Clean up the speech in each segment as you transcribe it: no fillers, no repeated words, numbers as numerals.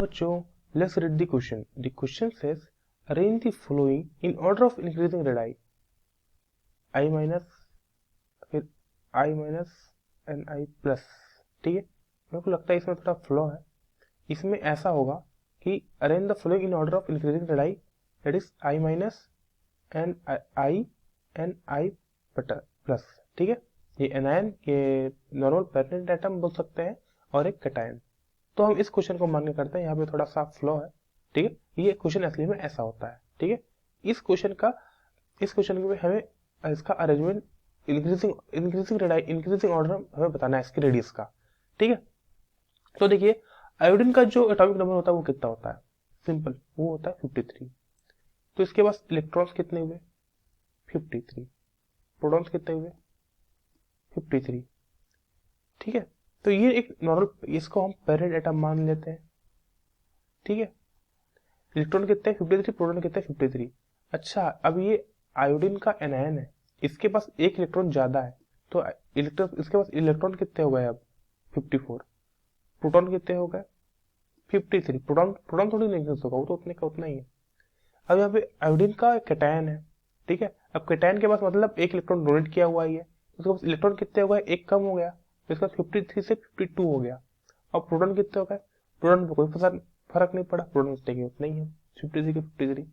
बच्चों, let's read the question. The question says, arrange the following in order of increasing radii. I minus, फिर I minus and I plus. ठीक है, मेरे को लगता है इसमें थोड़ा फ्लॉ है. इसमें ऐसा होगा कि arrange the following in order of increasing radii, that is I minus and I plus. ठीक है, ये एनायन, ये नॉर्मल पेरेंट एटम बोल सकते हैं और एक कैटायन. तो हम इस क्वेश्चन को मान्य करते हैं, यहाँ पे थोड़ा सा फ्लॉ है. ठीक है, ये क्वेश्चन असली में ऐसा होता है. ठीक है, इस क्वेश्चन में हमें इसका अरेंजमेंट इंक्रीजिंग ऑर्डर हमें बताना है इसकी रेडियस का. ठीक है, तो देखिए आयोडीन का जो एटॉमिक नंबर होता है वो कितना होता है, सिंपल, वो होता है 53. तो इसके पास इलेक्ट्रॉन्स कितने हुए, 53. प्रोटॉन्स कितने हुए, 53. ठीक है, तो ये एक नॉर्मल, इसको हम पेरेंट एटम मान लेते हैं. ठीक है, इलेक्ट्रॉन कितने 53, प्रोटॉन कितने 53. अच्छा, अब ये आयोडीन का एनायन है, इसके पास एक इलेक्ट्रॉन ज्यादा है, तो इसके पास इलेक्ट्रॉन कितने हो गए अब 54. प्रोटॉन कितने हो गए 53. प्रोटॉन थोड़ी नहीं होगा, वो तो उतने का उतना ही है. अब यहाँ पे आयोडीन का कैटायन है. ठीक है, अब कैटायन के पास मतलब एक इलेक्ट्रॉन डोनेट किया हुआ ही है, उसके पास इलेक्ट्रॉन कितने हो गए, एक कम हो गया, तो इसका 53 से 52 हो गया. अब प्रोटॉन कितने हो गए, प्रोटॉन पे कोई फर्क नहीं पड़ा, प्रोटॉन उतना ही है, 53 के 53.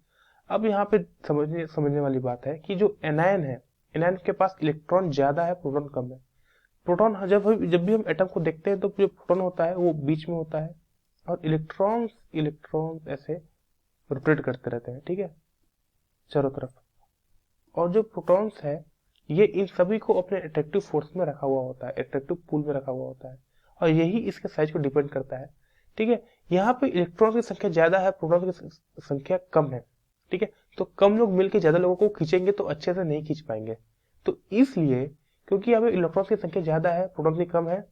अब यहाँ पे समझने वाली बात है कि जो एनायन है, एनायन के पास इलेक्ट्रॉन ज्यादा है, प्रोटॉन कम है. प्रोटॉन जब भी हम एटम को देखते हैं तो जो प्रोटॉन होता है वो बीच में होता है और इलेक्ट्रॉन्स ऐसे रोटेट करते रहते हैं. ठीक है, चारों तरफ. और जो प्रोटॉन्स है ये इन सभी को अपने अट्रैक्टिव फोर्स में रखा हुआ होता है, अट्रैक्टिव पूल में रखा हुआ होता है, और यही इसके साइज को डिपेंड करता है. ठीक है, यहाँ पे इलेक्ट्रॉन की संख्या ज्यादा है, प्रोटॉन की संख्या कम है. ठीक है, तो कम लोग मिलकर ज्यादा लोगों को खींचेंगे तो अच्छे से नहीं खींच पाएंगे. तो इसलिए क्योंकि यहाँ पे इलेक्ट्रॉन की संख्या ज्यादा है, प्रोटॉन की कम है,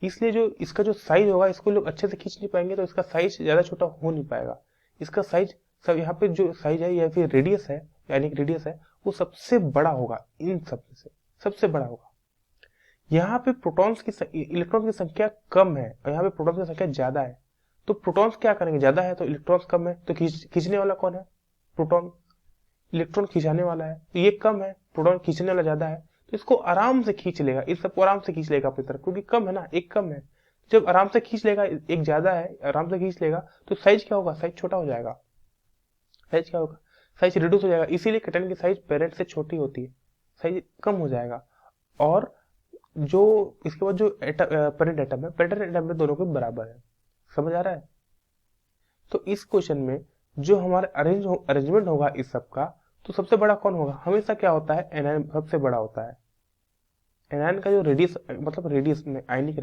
इसलिए जो इसका जो साइज होगा इसको लोग अच्छे से खींच नहीं पाएंगे, तो इसका साइज ज्यादा छोटा हो नहीं पाएगा. इसका साइज सब यहाँ पे जो साइज है या फिर रेडियस है, यानी रेडियस है, वो सबसे बड़ा होगा, इन सब में से सबसे बड़ा होगा. यहाँ पे इलेक्ट्रॉन की संख्या कम है और यहाँ पे प्रोटॉन्स की संख्या ज्यादा है. तो प्रोटॉन्स क्या करेंगे, ज्यादा है तो इलेक्ट्रॉन्स कम है, तो खींचने वाला कौन है, प्रोटॉन. इलेक्ट्रॉन खिंचाने वाला है तो ये कम है, प्रोटॉन खींचने वाला ज्यादा है, तो इसको आराम से खींच लेगा, इस सबको आराम से खींच लेगा अपनी तरफ, क्योंकि कम है ना, एक कम है. जब आराम से खींच लेगा, एक ज्यादा है, आराम से खींच लेगा, तो साइज क्या होगा, साइज छोटा हो जाएगा. साइज क्या होगा, साइज रिड्यूस हो जाएगा. इसीलिए कैटायन की साइज पेरेंट से छोटी होती है, साइज कम हो जाएगा. और जो इसके बाद जो पेरेंट एटम में दोनों के बराबर है. समझ आ रहा है. तो इस क्वेश्चन में जो हमारा अरेंजमेंट होगा इस सब का, तो सबसे बड़ा कौन होगा, हमेशा क्या होता है, एनायन सबसे बड़ा होता है. एनायन का जो रेडियस, मतलब रेडियस में आयनिक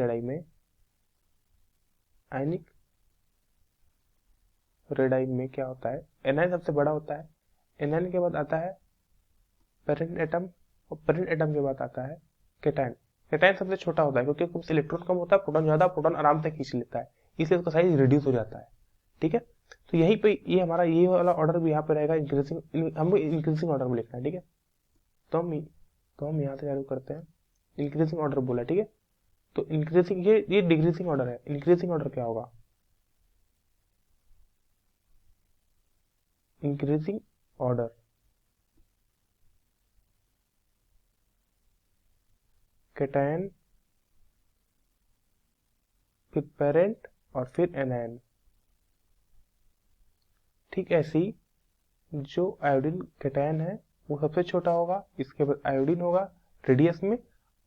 रेडाई में क्या होता है, एनायन सबसे बड़ा होता है. एनायन के बाद आता है पेरेंट एटम, और पेरेंट एटम के बाद आता है कैटायन. कैटायन सबसे छोटा होता है क्योंकि उसमें इलेक्ट्रॉन कम होता है, प्रोटॉन ज्यादा, प्रोटॉन आराम से खींच लेता है, इसलिए उसका साइज रिड्यूस हो जाता है. ठीक है, तो यही पे ये हमारा ये वाला ऑर्डर भी यहाँ पे रहेगा, हमको इंक्रीजिंग ऑर्डर में लिखना है. ठीक है, तो हम यहाँ से चालू करते हैं. इंक्रीजिंग ऑर्डर बोला. ठीक है, तो इंक्रीजिंग, ये डिक्रीजिंग ऑर्डर है. इंक्रीजिंग ऑर्डर क्या होगा, इंक्रीजिंग ऑर्डर कैटायन, फिर पेरेंट और फिर एनायन. ठीक, ऐसी जो आयोडीन कैटायन है वो सबसे छोटा होगा, इसके बाद आयोडीन होगा रेडियस में,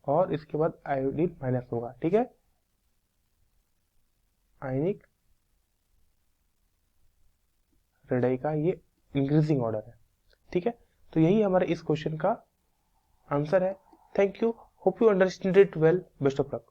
और इसके बाद आयोडीन माइनस होगा. ठीक है, आयनिक रेडाई का ये इंक्रीजिंग ऑर्डर है. ठीक है, तो यही हमारे इस क्वेश्चन का आंसर है. Thank you, hope you understand it well. Best of luck.